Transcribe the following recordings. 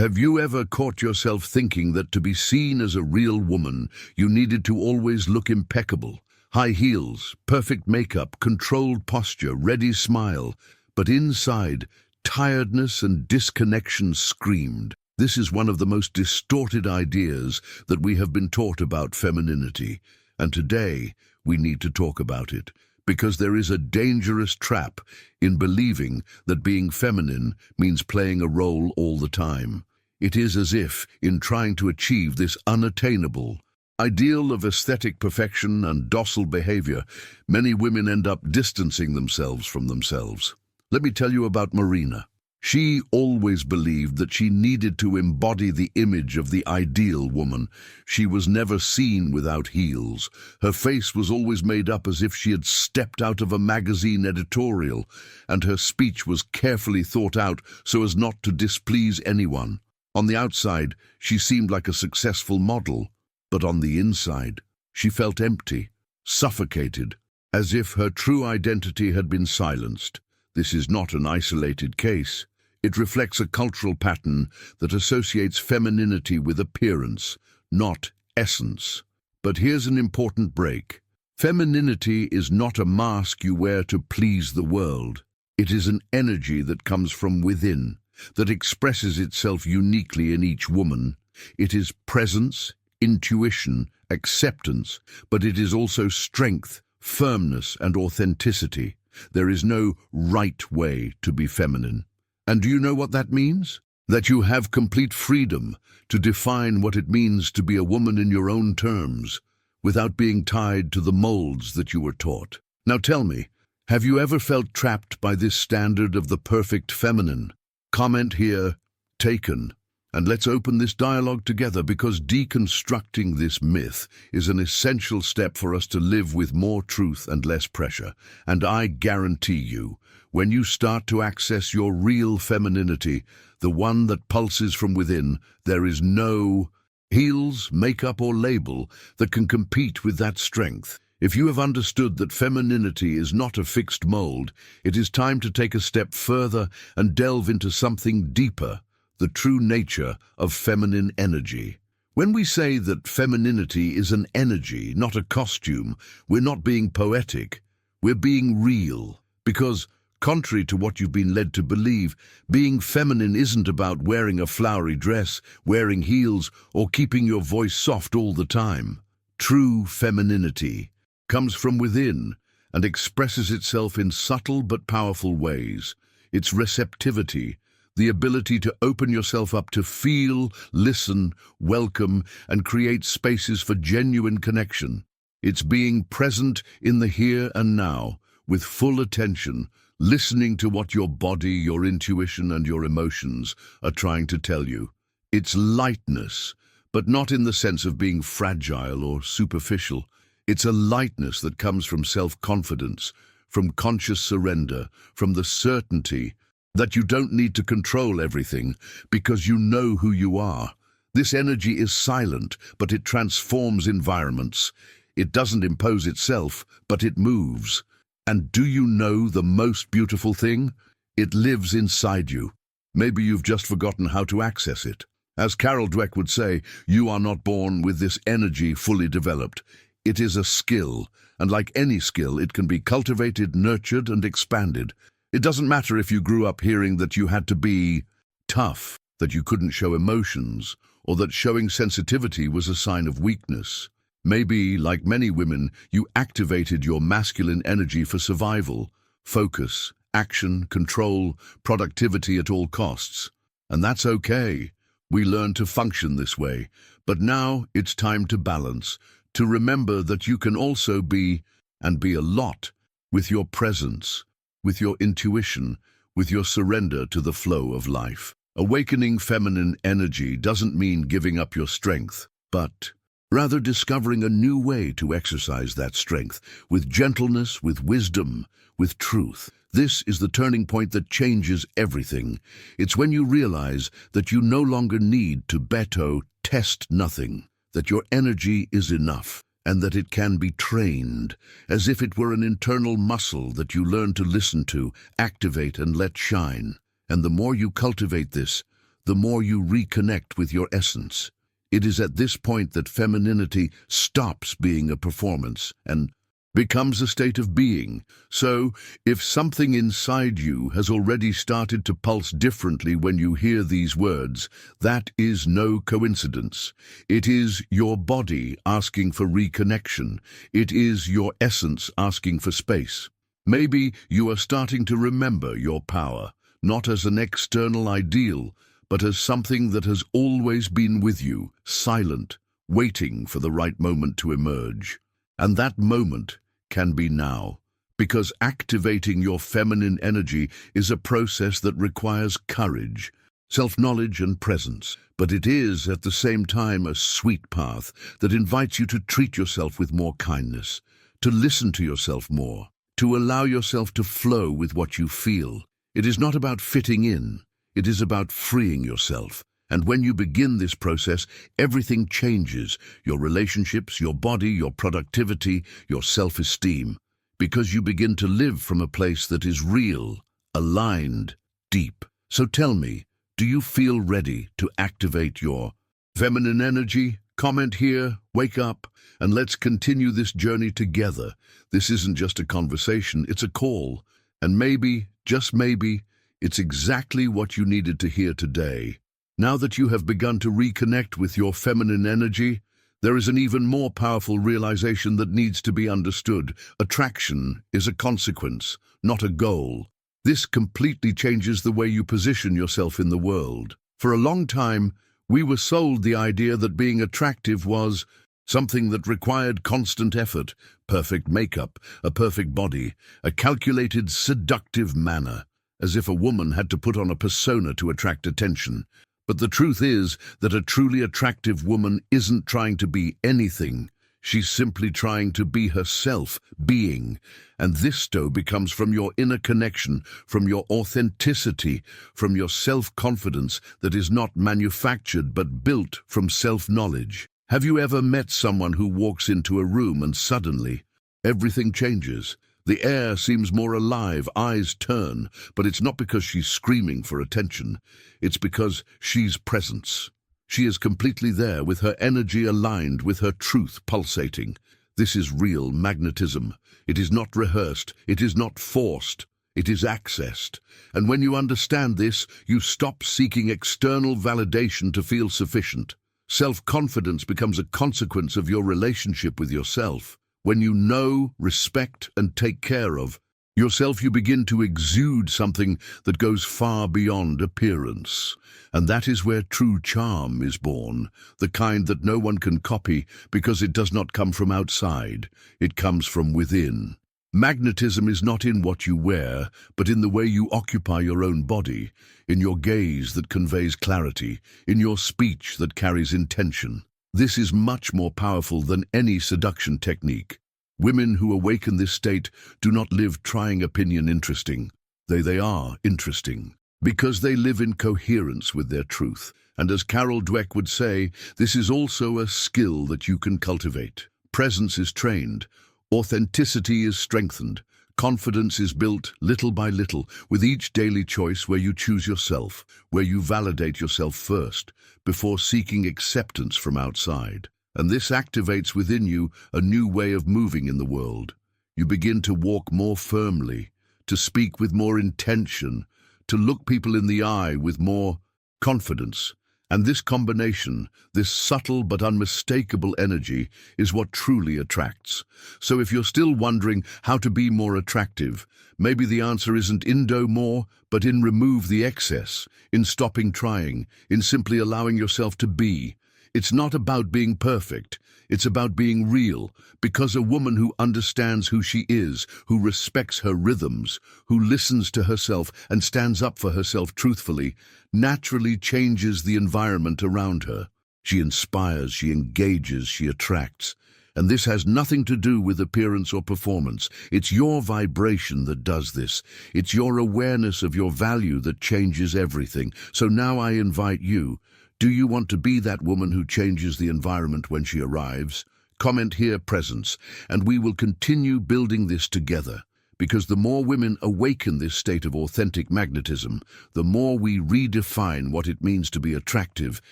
Have you ever caught yourself thinking that to be seen as a real woman, you needed to always look impeccable? High heels, perfect makeup, controlled posture, ready smile. But inside, tiredness and disconnection screamed. This is one of the most distorted ideas that we have been taught about femininity. And today, we need to talk about it. Because there is a dangerous trap in believing that being feminine means playing a role all the time. It is as if, in trying to achieve this unattainable ideal of aesthetic perfection and docile behavior, many women end up distancing themselves from themselves. Let me tell you about Marina. She always believed that she needed to embody the image of the ideal woman. She was never seen without heels. Her face was always made up as if she had stepped out of a magazine editorial, and her speech was carefully thought out so as not to displease anyone. On the outside, she seemed like a successful model, but on the inside, she felt empty, suffocated, as if her true identity had been silenced. This is not an isolated case. It reflects a cultural pattern that associates femininity with appearance, not essence. But here's an important break. Femininity is not a mask you wear to please the world. It is an energy that comes from within, that expresses itself uniquely in each woman. It is presence, intuition, acceptance, but it is also strength, firmness, and authenticity. There is no right way to be feminine. And do you know what that means? That you have complete freedom to define what it means to be a woman in your own terms, without being tied to the molds that you were taught. Now tell me, have you ever felt trapped by this standard of the perfect feminine? Comment here, taken. And let's open this dialogue together, because deconstructing this myth is an essential step for us to live with more truth and less pressure. And I guarantee you, when you start to access your real femininity, the one that pulses from within, there is no heels, makeup, or label that can compete with that strength. If you have understood that femininity is not a fixed mold, it is time to take a step further and delve into something deeper, the true nature of feminine energy. When we say that femininity is an energy, not a costume, we're not being poetic, we're being real. Because, contrary to what you've been led to believe, being feminine isn't about wearing a flowery dress, wearing heels, or keeping your voice soft all the time. True femininity comes from within and expresses itself in subtle but powerful ways. Its receptivity, the ability to open yourself up to feel, listen, welcome, and create spaces for genuine connection. It's being present in the here and now, with full attention, listening to what your body, your intuition, and your emotions are trying to tell you. It's lightness, but not in the sense of being fragile or superficial. It's a lightness that comes from self-confidence, from conscious surrender, from the certainty that you don't need to control everything because you know who you are. This energy is silent, but it transforms environments. It doesn't impose itself, but it moves. And do you know the most beautiful thing? It lives inside you. Maybe you've just forgotten how to access it. As Carol Dweck would say, you are not born with this energy fully developed. It is a skill, and like any skill, it can be cultivated, nurtured, and expanded. It doesn't matter if you grew up hearing that you had to be tough, that you couldn't show emotions, or that showing sensitivity was a sign of weakness. Maybe, like many women, you activated your masculine energy for survival, focus, action, control, productivity at all costs. And that's okay. We learn to function this way. But now it's time to balance, to remember that you can also be, and be a lot, with your presence, with your intuition, with your surrender to the flow of life. Awakening feminine energy doesn't mean giving up your strength, but rather discovering a new way to exercise that strength, with gentleness, with wisdom, with truth. This is the turning point that changes everything. It's when you realize that you no longer need to test nothing, that your energy is enough, and that it can be trained, as if it were an internal muscle that you learn to listen to, activate, and let shine. And the more you cultivate this, the more you reconnect with your essence. It is at this point that femininity stops being a performance and becomes a state of being. So, if something inside you has already started to pulse differently when you hear these words, that is no coincidence. It is your body asking for reconnection. It is your essence asking for space. Maybe you are starting to remember your power, not as an external ideal, but as something that has always been with you, silent, waiting for the right moment to emerge. And that moment can be now, because activating your feminine energy is a process that requires courage, self-knowledge and presence. But it is, at the same time, a sweet path that invites you to treat yourself with more kindness, to listen to yourself more, to allow yourself to flow with what you feel. It is not about fitting in. It is about freeing yourself. And when you begin this process, everything changes. Your relationships, your body, your productivity, your self-esteem. Because you begin to live from a place that is real, aligned, deep. So tell me, do you feel ready to activate your feminine energy? Comment here, wake up, and let's continue this journey together. This isn't just a conversation, it's a call. And maybe, just maybe, it's exactly what you needed to hear today. Now that you have begun to reconnect with your feminine energy, there is an even more powerful realization that needs to be understood. Attraction is a consequence, not a goal. This completely changes the way you position yourself in the world. For a long time, we were sold the idea that being attractive was something that required constant effort, perfect makeup, a perfect body, a calculated, seductive manner, as if a woman had to put on a persona to attract attention. But the truth is that a truly attractive woman isn't trying to be anything. She's simply trying to be herself, being. And this becomes from your inner connection, from your authenticity, from your self-confidence that is not manufactured but built from self-knowledge. Have you ever met someone who walks into a room and suddenly everything changes? The air seems more alive, eyes turn, but it's not because she's screaming for attention. It's because she's presence. She is completely there, with her energy aligned, with her truth pulsating. This is real magnetism. It is not rehearsed. It is not forced. It is accessed. And when you understand this, you stop seeking external validation to feel sufficient. Self-confidence becomes a consequence of your relationship with yourself. When you know, respect, and take care of yourself, you begin to exude something that goes far beyond appearance. And that is where true charm is born, the kind that no one can copy because it does not come from outside. It comes from within. Magnetism is not in what you wear, but in the way you occupy your own body, in your gaze that conveys clarity, in your speech that carries intention. This is much more powerful than any seduction technique. Women who awaken this state do not live trying opinion interesting. They are interesting because they live in coherence with their truth. And as Carol Dweck would say, this is also a skill that you can cultivate. Presence is trained. Authenticity is strengthened. Confidence is built little by little with each daily choice where you choose yourself, where you validate yourself first, before seeking acceptance from outside. And this activates within you a new way of moving in the world. You begin to walk more firmly, to speak with more intention, to look people in the eye with more confidence. And this combination, this subtle but unmistakable energy, is what truly attracts. So if you're still wondering how to be more attractive, maybe the answer isn't in do more, but in remove the excess, in stopping trying, in simply allowing yourself to be. It's not about being perfect. It's about being real, because a woman who understands who she is, who respects her rhythms, who listens to herself and stands up for herself truthfully, naturally changes the environment around her. She inspires, she engages, she attracts. And this has nothing to do with appearance or performance. It's your vibration that does this. It's your awareness of your value that changes everything. So now I invite you. Do you want to be that woman who changes the environment when she arrives? Comment here, presence, and we will continue building this together. because the more women awaken this state of authentic magnetism, the more we redefine what it means to be attractive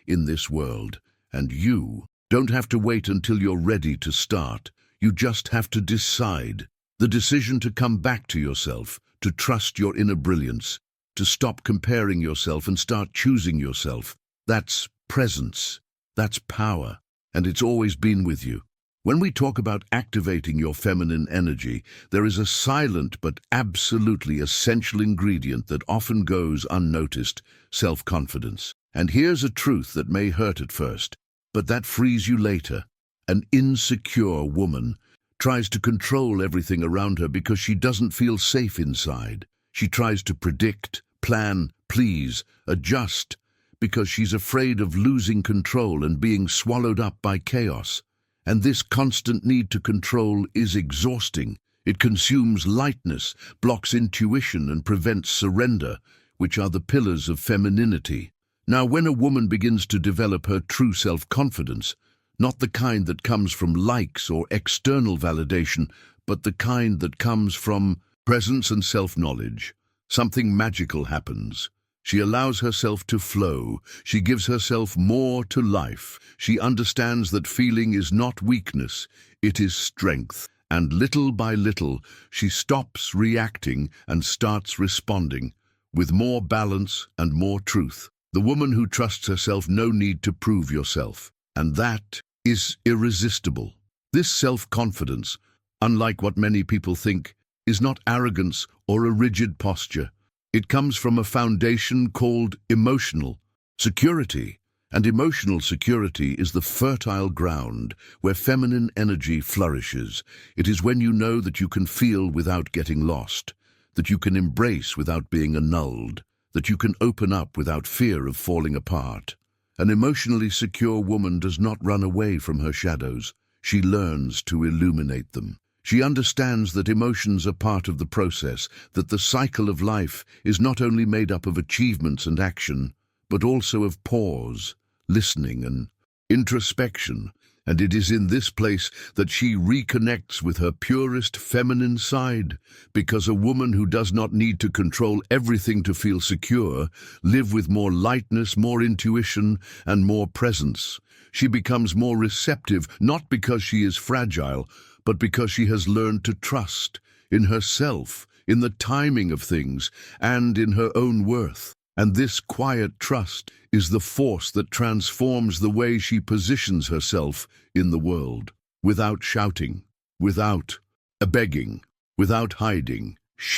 in this world. And you don't have to wait until you're ready to start. You just have to decide. The decision to come back to yourself, to trust your inner brilliance, to stop comparing yourself and start choosing yourself. That's presence. That's power. And it's always been with you. When we talk about activating your feminine energy, there is a silent but absolutely essential ingredient that often goes unnoticed: self-confidence. And here's a truth that may hurt at first, but that frees you later. An insecure woman tries to control everything around her because she doesn't feel safe inside. She tries to predict, plan, please, adjust, because she's afraid of losing control and being swallowed up by chaos. And this constant need to control is exhausting. It consumes lightness, blocks intuition, and prevents surrender, which are the pillars of femininity. Now, when a woman begins to develop her true self-confidence, not the kind that comes from likes or external validation, but the kind that comes from presence and self-knowledge, something magical happens. She allows herself to flow. She gives herself more to life. She understands that feeling is not weakness, it is strength. And little by little, she stops reacting and starts responding with more balance and more truth. The woman who trusts herself, no need to prove yourself. And that is irresistible. This self-confidence, unlike what many people think, is not arrogance or a rigid posture. It comes from a foundation called emotional security. And emotional security is the fertile ground where feminine energy flourishes. It is when you know that you can feel without getting lost, that you can embrace without being annulled, that you can open up without fear of falling apart. An emotionally secure woman does not run away from her shadows. She learns to illuminate them. She understands that emotions are part of the process, that the cycle of life is not only made up of achievements and action, but also of pause, listening, and introspection. And it is in this place that she reconnects with her purest feminine side, because a woman who does not need to control everything to feel secure, live with more lightness, more intuition, and more presence. She becomes more receptive, not because she is fragile, but because she has learned to trust in herself, in the timing of things, and in her own worth. And this quiet trust is the force that transforms the way she positions herself in the world. Without shouting, without begging, without hiding,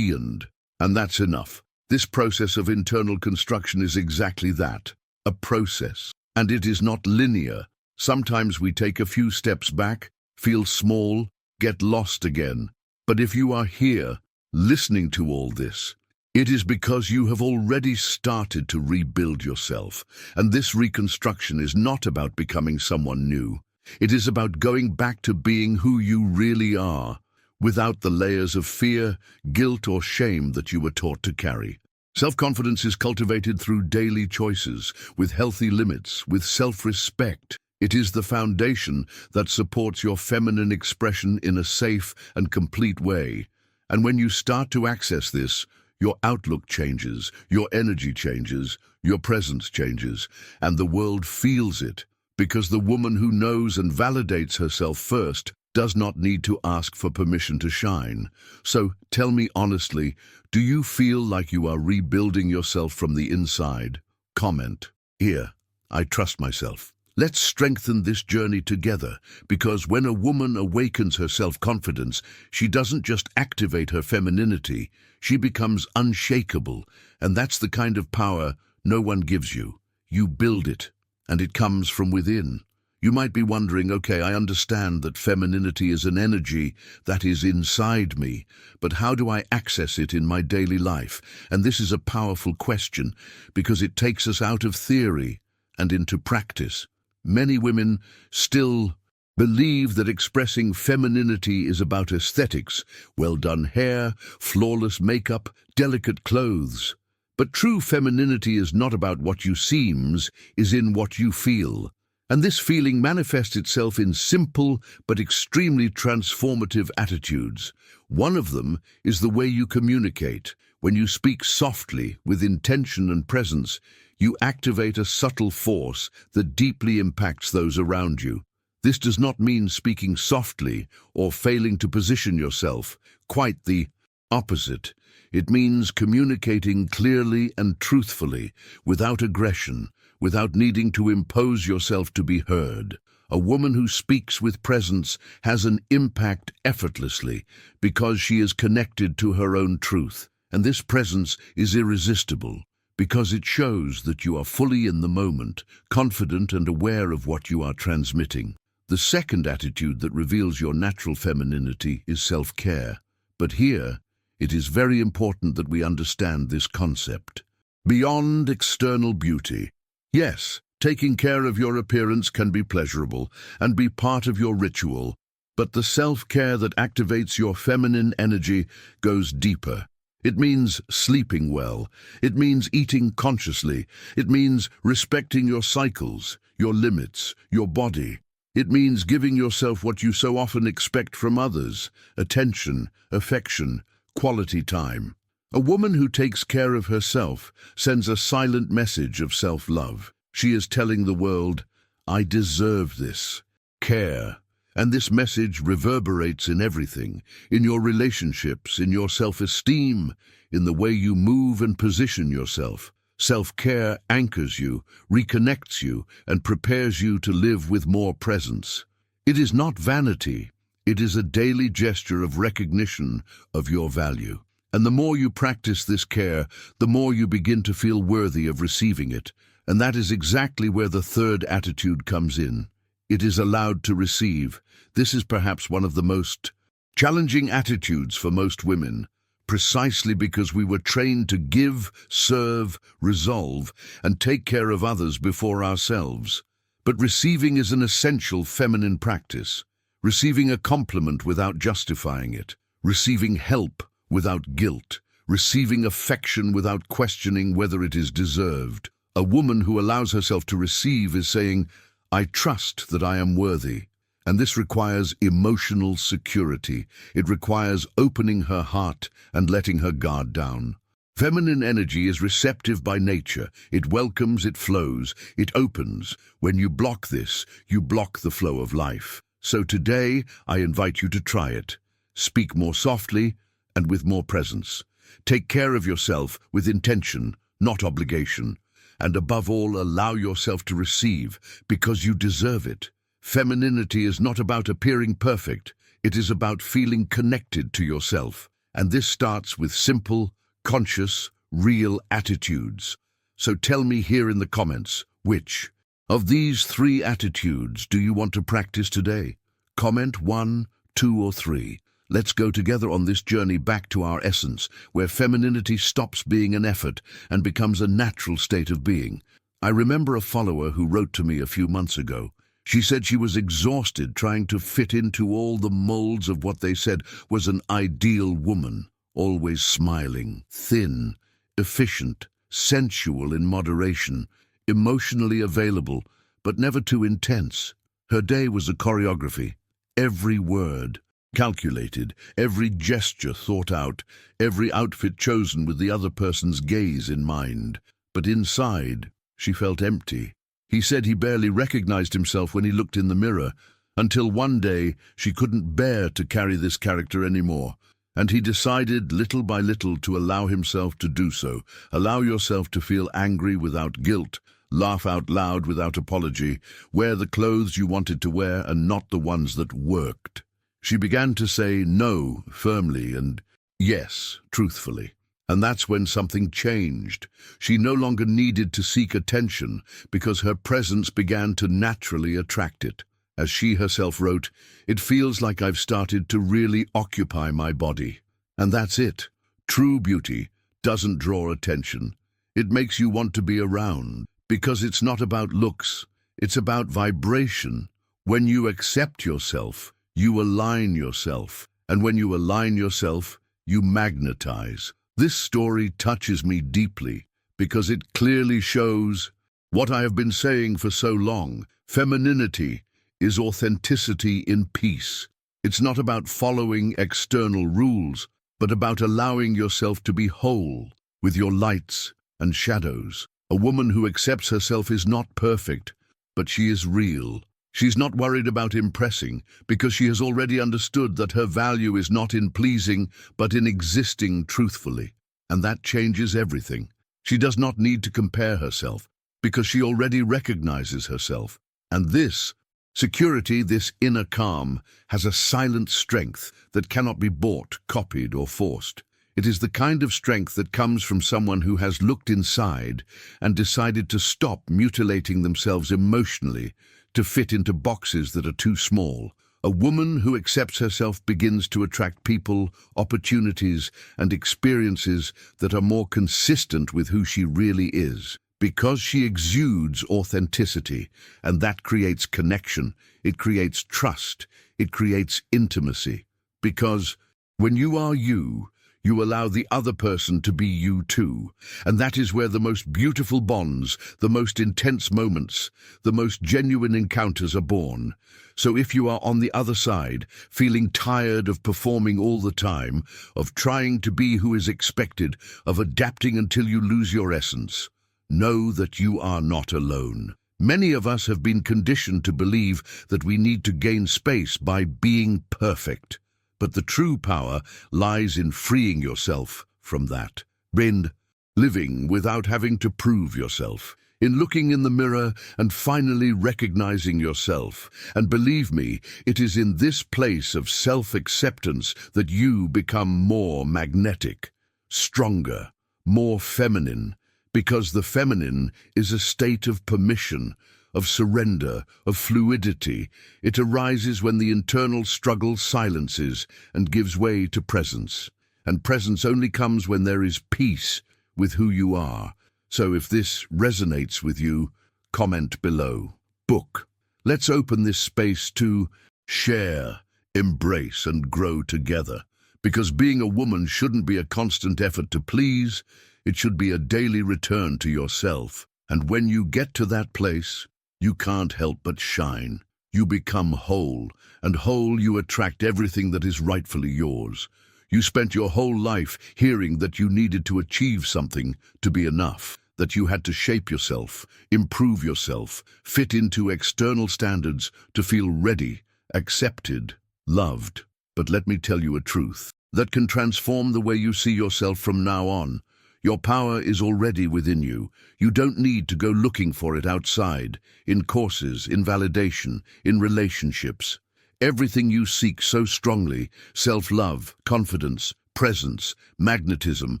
and that's enough. This process of internal construction is exactly that, a process. And it is not linear. Sometimes we take a few steps back, feel small, get lost again. But if you are here, listening to all this, it is because you have already started to rebuild yourself. And this reconstruction is not about becoming someone new. It is about going back to being who you really are, without the layers of fear, guilt, or shame that you were taught to carry. Self-confidence is cultivated through daily choices, with healthy limits, with self-respect. It is the foundation that supports your feminine expression in a safe and complete way. And when you start to access this, your outlook changes, your energy changes, your presence changes, and the world feels it, because the woman who knows and validates herself first does not need to ask for permission to shine. So tell me honestly, do you feel like you are rebuilding yourself from the inside? Comment here, I trust myself. Let's strengthen this journey together, because when a woman awakens her self-confidence, she doesn't just activate her femininity, she becomes unshakable, and that's the kind of power no one gives you. You build it, and it comes from within. You might be wondering, okay, I understand that femininity is an energy that is inside me, but how do I access it in my daily life? And this is a powerful question, because it takes us out of theory and into practice. Many women still believe that expressing femininity is about aesthetics, well-done hair, flawless makeup, delicate clothes. But true femininity is not about what you seem, is in what you feel. And this feeling manifests itself in simple but extremely transformative attitudes. One of them is the way you communicate. When you speak softly, with intention and presence, you activate a subtle force that deeply impacts those around you. This does not mean speaking softly or failing to position yourself. Quite the opposite. It means communicating clearly and truthfully, without aggression, without needing to impose yourself to be heard. A woman who speaks with presence has an impact effortlessly because she is connected to her own truth. And this presence is irresistible because it shows that you are fully in the moment, confident and aware of what you are transmitting. The second attitude that reveals your natural femininity is self-care. But here, it is very important that we understand this concept. Beyond external beauty. Yes, taking care of your appearance can be pleasurable and be part of your ritual, but the self-care that activates your feminine energy goes deeper. It means sleeping well. It means eating consciously. It means respecting your cycles, your limits, your body. It means giving yourself what you so often expect from others: attention, affection, quality time. A woman who takes care of herself sends a silent message of self-love. She is telling the world, I deserve this care. And this message reverberates in everything, in your relationships, in your self-esteem, in the way you move and position yourself. Self-care anchors you, reconnects you, and prepares you to live with more presence. It is not vanity. It is a daily gesture of recognition of your value. And the more you practice this care, the more you begin to feel worthy of receiving it. And that is exactly where the third attitude comes in. It is allowed to receive. This is perhaps one of the most challenging attitudes for most women, precisely because we were trained to give, serve, resolve, and take care of others before ourselves. But receiving is an essential feminine practice. Receiving a compliment without justifying it. Receiving help without guilt. Receiving affection without questioning whether it is deserved. A woman who allows herself to receive is saying, I trust that I am worthy. And this requires emotional security. It requires opening her heart and letting her guard down. Feminine energy is receptive by nature. It welcomes, it flows, it opens. When you block this, you block the flow of life. So today, I invite you to try it. Speak more softly and with more presence. Take care of yourself with intention, not obligation. And above all, allow yourself to receive, because you deserve it. Femininity is not about appearing perfect. It is about feeling connected to yourself. And this starts with simple, conscious, real attitudes. So tell me here in the comments, which of these three attitudes do you want to practice today? Comment 1, 2, or 3. Let's go together on this journey back to our essence, where femininity stops being an effort and becomes a natural state of being. I remember a follower who wrote to me a few months ago. She said she was exhausted trying to fit into all the molds of what they said was an ideal woman. Always smiling, thin, efficient, sensual in moderation, emotionally available, but never too intense. Her day was a choreography. Every word calculated, every gesture thought out, every outfit chosen with the other person's gaze in mind. But inside, she felt empty. He said he barely recognized himself when he looked in the mirror, until one day she couldn't bear to carry this character anymore. And he decided little by little to allow himself to do so. Allow yourself to feel angry without guilt, laugh out loud without apology, wear the clothes you wanted to wear and not the ones that worked. She began to say no firmly and yes truthfully. And that's when something changed. She no longer needed to seek attention because her presence began to naturally attract it. As she herself wrote, "It feels like I've started to really occupy my body." And that's it. True beauty doesn't draw attention. It makes you want to be around, because it's not about looks, it's about vibration. When you accept yourself, you align yourself. And when you align yourself, you magnetize. This story touches me deeply because it clearly shows What I have been saying for so long, femininity is authenticity in peace. It's not about following external rules, but about allowing yourself to be whole with your lights and shadows. A woman who accepts herself is not perfect, but she is real. She's not worried about impressing because she has already understood that her value is not in pleasing, but in existing truthfully. And that changes everything. She does not need to compare herself because she already recognizes herself. And this security, this inner calm, has a silent strength that cannot be bought, copied, or forced. It is the kind of strength that comes from someone who has looked inside and decided to stop mutilating themselves emotionally to fit into boxes that are too small. A woman who accepts herself begins to attract people, opportunities, and experiences that are more consistent with who she really is. Because she exudes authenticity, and that creates connection, it creates trust, it creates intimacy. Because when you are you, you allow the other person to be you too. And that is where the most beautiful bonds, the most intense moments, the most genuine encounters are born. So if you are on the other side, feeling tired of performing all the time, of trying to be who is expected, of adapting until you lose your essence, know that you are not alone. Many of us have been conditioned to believe that we need to gain space by being perfect. But the true power lies in freeing yourself from that. In living without having to prove yourself. In looking in the mirror and finally recognizing yourself. And believe me, it is in this place of self-acceptance that you become more magnetic, stronger, more feminine. Because the feminine is a state of permission, of surrender, of fluidity. It arises when the internal struggle silences and gives way to presence. And presence only comes when there is peace with who you are. So if this resonates with you, comment below. Book. Let's open this space to share, embrace, and grow together. Because being a woman shouldn't be a constant effort to please. It should be a daily return to yourself. And when you get to that place, you can't help but shine. You become whole, and whole you attract everything that is rightfully yours. You spent your whole life hearing that you needed to achieve something to be enough, that you had to shape yourself, improve yourself, fit into external standards to feel ready, accepted, loved. But let me tell you a truth that can transform the way you see yourself from now on. Your power is already within you. You don't need to go looking for it outside, in courses, in validation, in relationships. Everything you seek so strongly, self-love, confidence, presence, magnetism,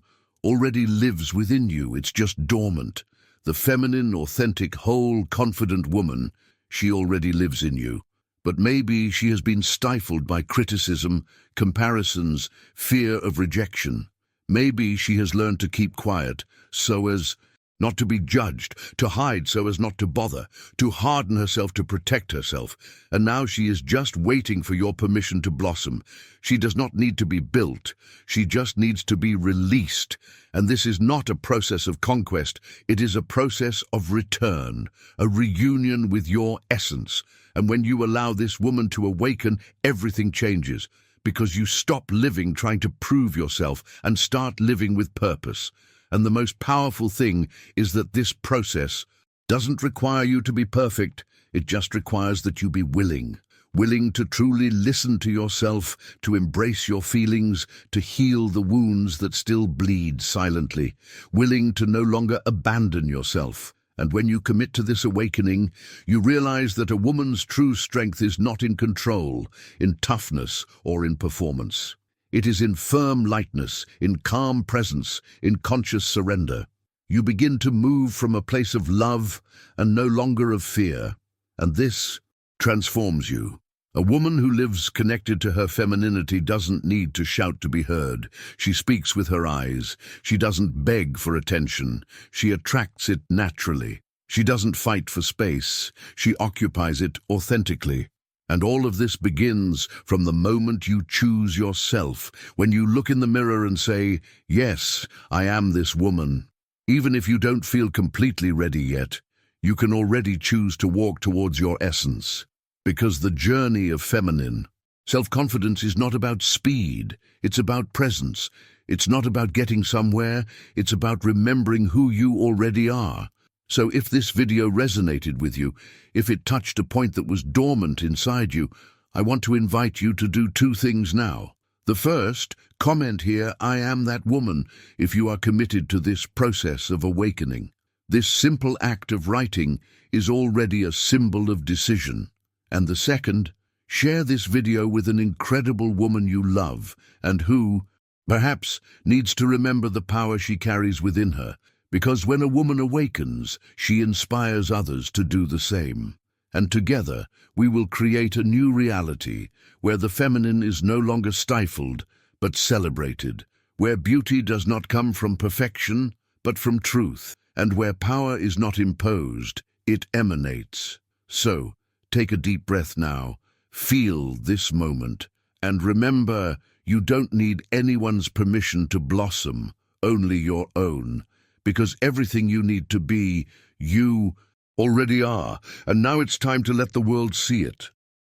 already lives within you. It's just dormant. The feminine, authentic, whole, confident woman, she already lives in you. But maybe she has been stifled by criticism, comparisons, fear of rejection. Maybe she has learned to keep quiet so as not to be judged, to hide so as not to bother, to harden herself to protect herself. And now she is just waiting for your permission to blossom. She does not need to be built. She just needs to be released. And this is not a process of conquest. It is a process of return, a reunion with your essence. And when you allow this woman to awaken, everything changes. Because you stop living trying to prove yourself and start living with purpose. And the most powerful thing is that this process doesn't require you to be perfect. It just requires that you be willing to truly listen to yourself, to embrace your feelings, to heal the wounds that still bleed silently, willing to no longer abandon yourself. And when you commit to this awakening, you realize that a woman's true strength is not in control, in toughness, or in performance. It is in firm lightness, in calm presence, in conscious surrender. You begin to move from a place of love and no longer of fear, and this transforms you. A woman who lives connected to her femininity doesn't need to shout to be heard. She speaks with her eyes. She doesn't beg for attention. She attracts it naturally. She doesn't fight for space. She occupies it authentically. And all of this begins from the moment you choose yourself, when you look in the mirror and say, "Yes, I am this woman." Even if you don't feel completely ready yet, You can already choose to walk towards your essence. Because the journey of feminine self-confidence is not about speed, it's about presence. It's not about getting somewhere, it's about remembering who you already are. So if this video resonated with you, if it touched a point that was dormant inside you, I want to invite you to do two things now. The first, comment here, "I am that woman," if you are committed to this process of awakening. This simple act of writing is already a symbol of decision. And the second, share this video with an incredible woman you love and who, perhaps, needs to remember the power she carries within her. Because when a woman awakens, she inspires others to do the same. And together, we will create a new reality where the feminine is no longer stifled, but celebrated, where beauty does not come from perfection, but from truth, and where power is not imposed, it emanates. So, take a deep breath now, feel this moment, and remember, you don't need anyone's permission to blossom, only your own. Because everything you need to be, you already are, and now it's time to let the world see it.